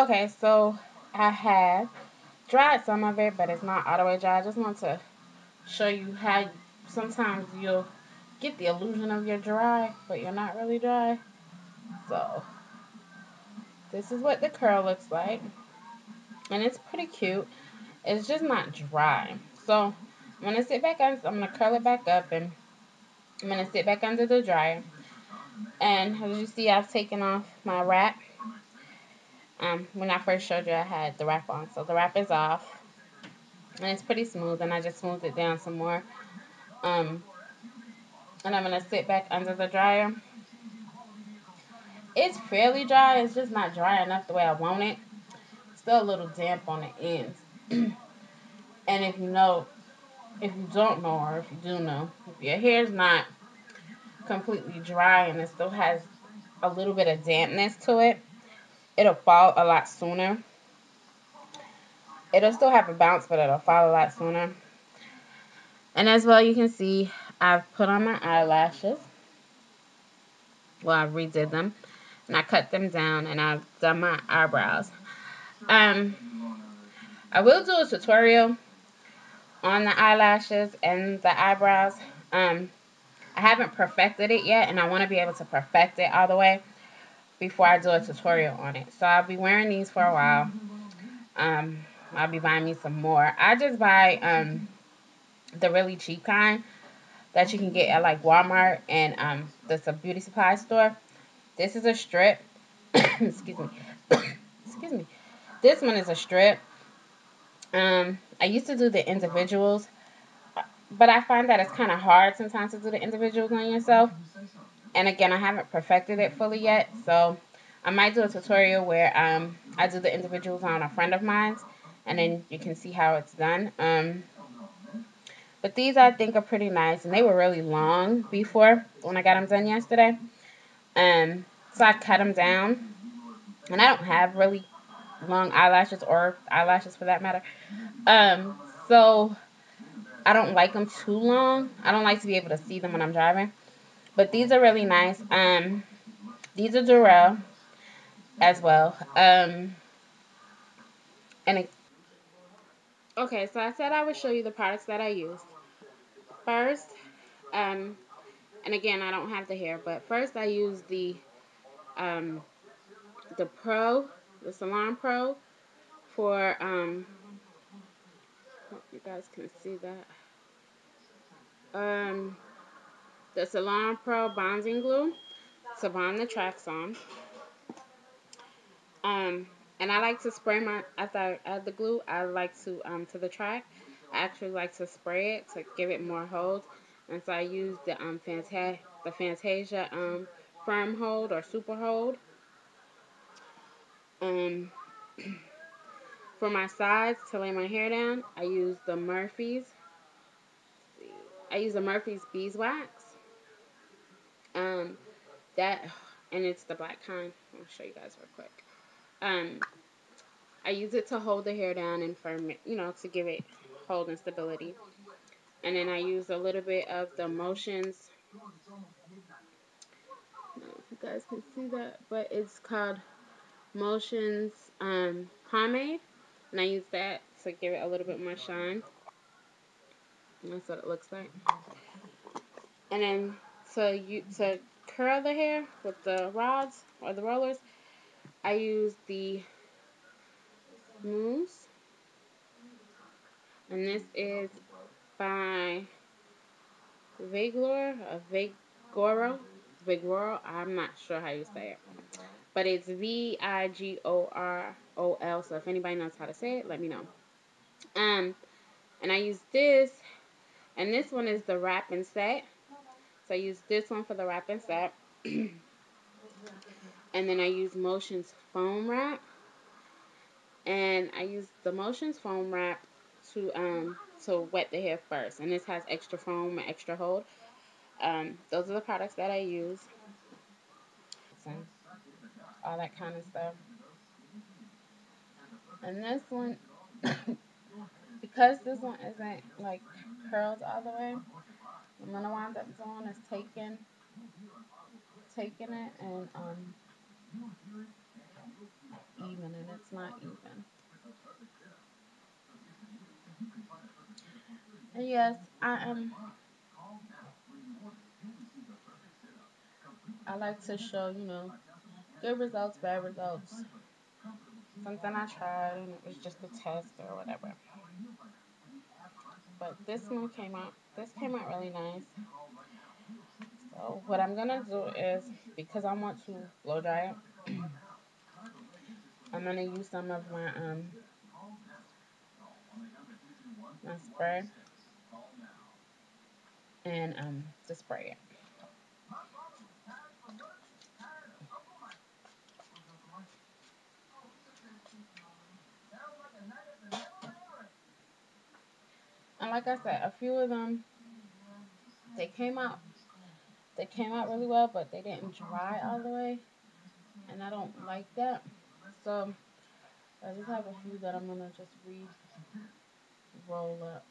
Okay, so I have dried some of it, but it's not all the way dry. I just want to show you how sometimes you'll get the illusion of you're dry, but you're not really dry. So this is what the curl looks like, and it's pretty cute. It's just not dry. So I'm gonna sit back on. I'm gonna curl it back up, and I'm gonna sit back under the dryer. And as you see, I've taken off my wrap. When I first showed you, I had the wrap on, so the wrap is off, and it's pretty smooth. And I just smoothed it down some more. Um, and I'm gonna sit back under the dryer. It's fairly dry. It's just not dry enough the way I want it. Still a little damp on the ends. And if you don't know, or if you do know, if your hair's not completely dry and it still has a little bit of dampness to it, it'll fall a lot sooner. It'll still have a bounce, but it'll fall a lot sooner. And as well, you can see I've put on my eyelashes. Well, I redid them, and I cut them down, and I've done my eyebrows. Um, I will do a tutorial on the eyelashes and the eyebrows. I haven't perfected it yet, and I want to be able to perfect it all the way before I do a tutorial on it. So I'll be wearing these for a while. I'll be buying me some more. I just buy the really cheap kind that you can get at like Walmart and the beauty supply store. This is a strip. Excuse me. Excuse me. This one is a strip. I used to do the individuals, but I find that it's kind of hard sometimes to do the individuals on yourself. And again, I haven't perfected it fully yet, so I might do a tutorial where I do the individuals on a friend of mine's, and then you can see how it's done. But these I think are pretty nice, and they were really long before when I got them done yesterday. So I cut them down, and I don't have really long eyelashes or eyelashes for that matter. So I don't like them too long. I don't like to be able to see them when I'm driving. But these are really nice. These are Durell as well. And okay, so I said I would show you the products that I use. First, and again, I don't have the hair, but first I use um the Pro, the Salon Pro for hope you guys can see that. The Salon Pro bonding glue to bond the tracks on. And I like to spray my after I add the glue. I like to the track. I actually like to spray it to give it more hold, and so I use the Fantasia firm hold or super hold. Um, for my sides to lay my hair down, I use the Murphy's. I use the Murphy's beeswax. Um, that and it's the black kind. I'll show you guys real quick. Um, I use it to hold the hair down and firm it, to give it hold and stability. And then I use a little bit of the Motions. I don't know if you guys can see that, but it's called Motions pomade, and I use that to give it a little bit more shine. And that's what it looks like. And then to curl the hair with the rods or the rollers, I use the Mousse, and this is by Vigoro. I'm not sure how you say it, but it's Vigorol. So if anybody knows how to say it, let me know. And I use this, and this one is the wrap and set. So I use this one for the wrap and set, and then I use Motions foam wrap, and I use the Motions foam wrap to wet the hair first, and this has extra foam and extra hold. Those are the products that I use. And all that kind of stuff. And this one, because this one isn't like curled all the way, I'm gonna wind up doing is taking it and even, and it's not even. And yes, I like to show, good results, bad results. Something I tried and it was just a test or whatever. But this came out really nice. So what I'm gonna do is, because I want to blow dry it, I'm gonna use some of my spray and to spray it. And like I said, a few of them they came out they came out really well, but they didn't dry all the way, and I don't like that. So I just have a few that I'm gonna just roll up.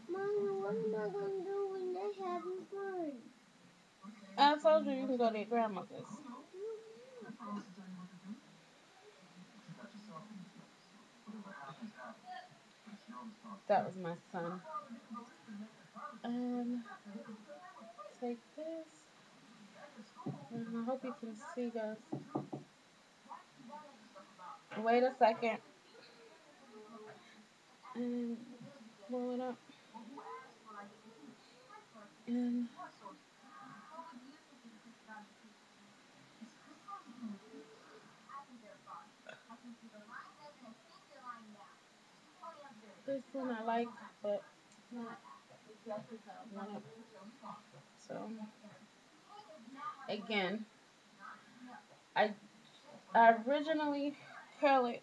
Mama, what am I gonna do when they having fun? I told you can go to your grandmother's. That was my son. And take this. And I hope you can see, guys. Wait a second. And blow it up. And this one I like, but it's not exactly how I want it. So again, I I originally curl it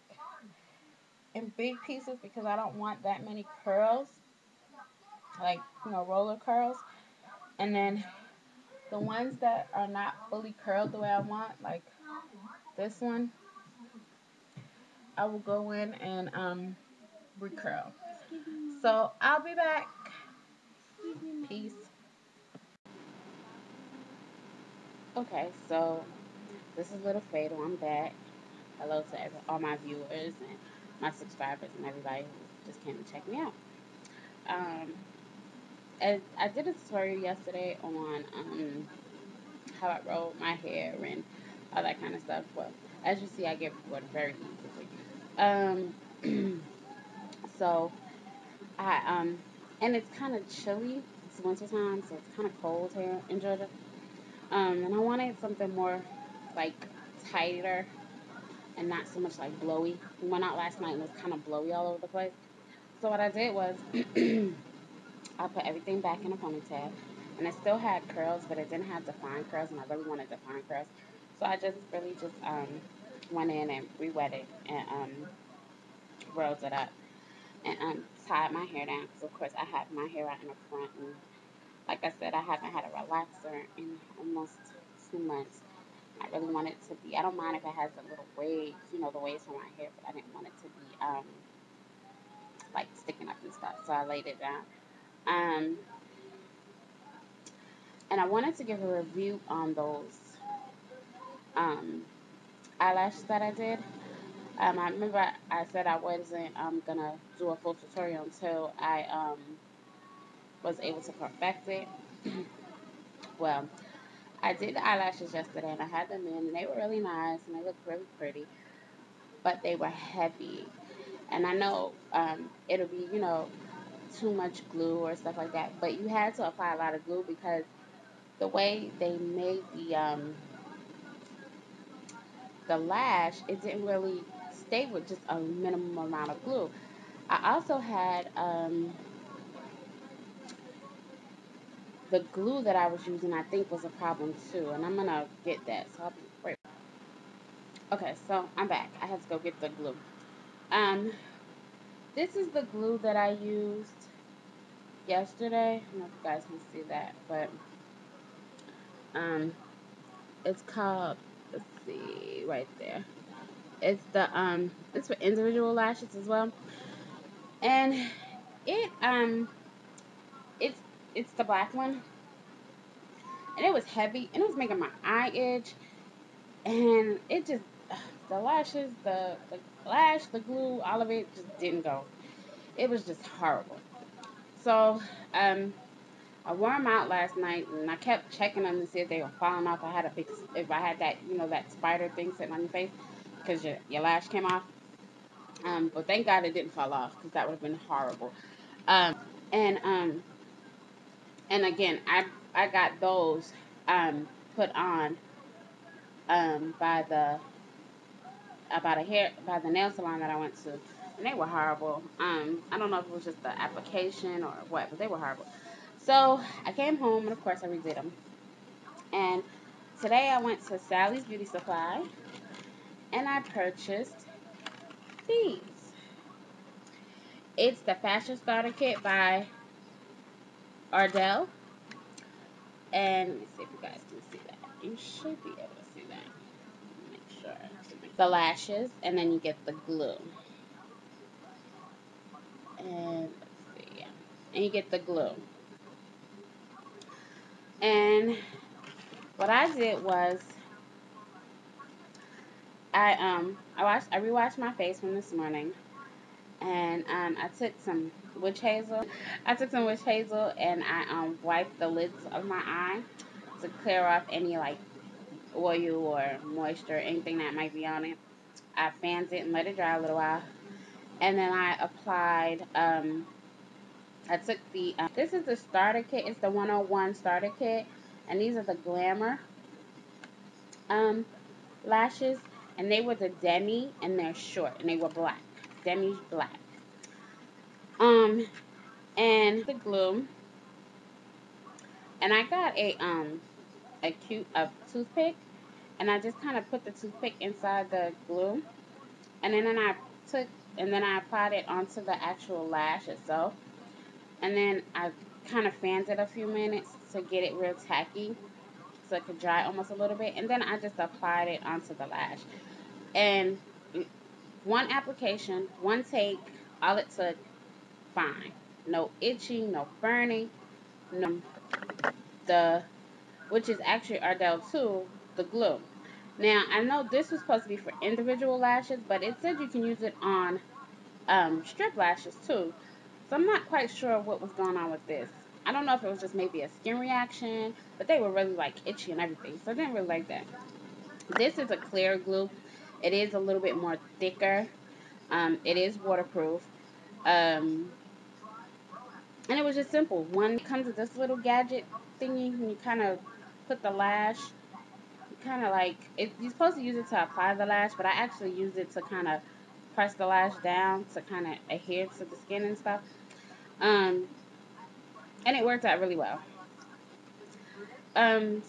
in big pieces because I don't want that many curls, like roller curls. And then the ones that are not fully curled the way I want, like this one, I will go in and recurl. So I'll be back. Peace. Okay, so this is Little Fatal. I'm back. Hello to all my viewers and my subscribers and everybody who just came to check me out. Um, as I did a tutorial yesterday on how I roll my hair and all that kind of stuff. Well, as you see, I get bored very easily. So and it's kind of chilly. It's winter time, so it's kind of cold here in Georgia. And I wanted something more like tighter and not so much like blowy. We went out last night and it was kind of blowy all over the place. So what I did was I put everything back in a ponytail, and it still had curls, but it didn't have defined curls, and I really wanted defined curls. So I just really just went in and re-wet it and rolled it up and tied my hair down. Because of course I have my hair out in the front, and like I said, I haven't had a relaxer in almost 2 months. I really want it to be. I don't mind if it has a little waves, the waves from my hair, but I didn't want it to be like sticking up and stuff. So I laid it down. Um, and I wanted to give a review on those um, eyelashes that I did. I remember I said I wasn't gonna do a full tutorial until I was able to perfect it. Well, I did the eyelashes yesterday and I had them in and they were really nice and they looked really pretty, but they were heavy. And I know it'll be, too much glue or stuff like that, but you had to apply a lot of glue because the way they made the lash, it didn't really stay with just a minimum amount of glue. I also had the glue that I was using, I think, was a problem too, and I'm gonna get that. So I'll be right. Okay, so I'm back. I had to go get the glue. Um, this is the glue that I used yesterday. I don't know if you guys can see that, but um, it's called. Let's see, right there. It's for individual lashes as well, and it it's it's the black one, and it was heavy, and it was making my eye itch, and it just the lashes, the lash, the glue, all of it just didn't go. It was just horrible. So, I wore them out last night, and I kept checking them to see if they were falling off. If I had that, that spider thing sitting on your face, because your lash came off. But thank God it didn't fall off, because that would have been horrible. And and again, I got those put on by by the nail salon that I went to, and they were horrible. I don't know if it was just the application or what, but they were horrible. So I came home, and of course I redid them. And today I went to Sally's Beauty Supply, and I purchased these. It's the Fashion Starter Kit by Ardell. And let me see if you guys can see that. You should be able to see that. Make sure. The lashes, and then you get the glue. And let's see, yeah. And you get the glue. And what I did was I rewashed my face from this morning, and I took some witch hazel. I took some witch hazel, and I wiped the lids of my eye to clear off any like oil or moisture, anything that might be on it. I fanned it and let it dry a little while, and then I applied. I took the this is the starter kit. It's the 101 starter kit, and these are the Glamour um lashes, and they were the demi, and they're short, and they were black, demi black. Um, and the glue, and I got a toothpick, and I just kind of put the toothpick inside the glue, and then took and then I applied it onto the actual lash itself, and then I kind of fanned it a few minutes to get it real tacky, so it could dry almost a little bit, and then I just applied it onto the lash. And one application, one take, all it took, fine. No itching, no burning, no the which is actually Ardell too, the glue. Now I know this was supposed to be for individual lashes, but it said you can use it on strip lashes too. So I'm not quite sure what was going on with this. I don't know if it was just maybe a skin reaction, but they were really like itchy and everything, so I didn't really like that. This is a clear glue. It is a little bit more thicker. It is waterproof. Um, and it was just simple. One comes with this little gadget thingy, and you kind of put the lash. You kind of like it. You're supposed to use it to apply the lash, but I actually use it to kind of press the lash down to kind of adhere to the skin and stuff. Um, and it worked out really well.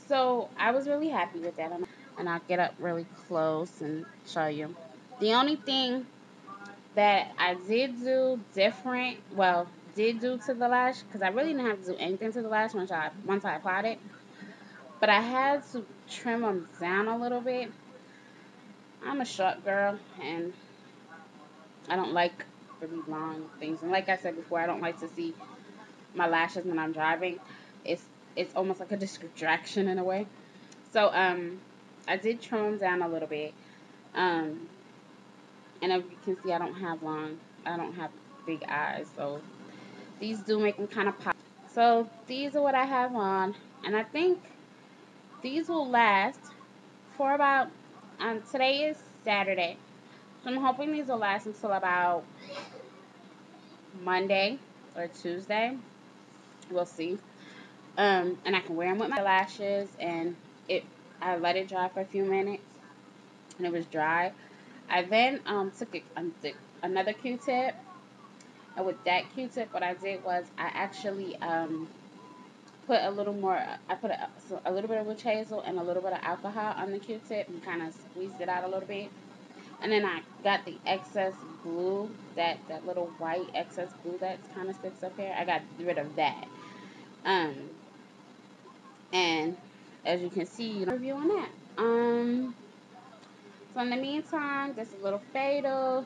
So I was really happy with that, and I'll get up really close and show you. The only thing that I did do different, well, did do to the lash, because I really didn't have to do anything to the lash once I applied it, but I had to trim them down a little bit. I'm a short girl, and I don't like really long things. And like I said before, I don't like to see my lashes when I'm driving. It's it's almost like a distraction in a way. So I did trim them down a little bit. Um, and as you can see, I don't have big eyes, so these do make them kind of pop. So these are what I have on, and I think these will last for about. Today is Saturday, so I'm hoping these will last until about Monday or Tuesday. We'll see. And I can wear them with my lashes, and it. I let it dry for a few minutes, and it was dry. I then took another Q-tip, and with that Q-tip, what I did was I actually put a little more. I put a little bit of witch hazel and a little bit of alcohol on the Q-tip and kind of squeezed it out a little bit. And then I got the excess glue, that little white excess glue that kind of sticks up here. I got rid of that. Um, and as you can see, review on that. So in the meantime, this is a little fatal.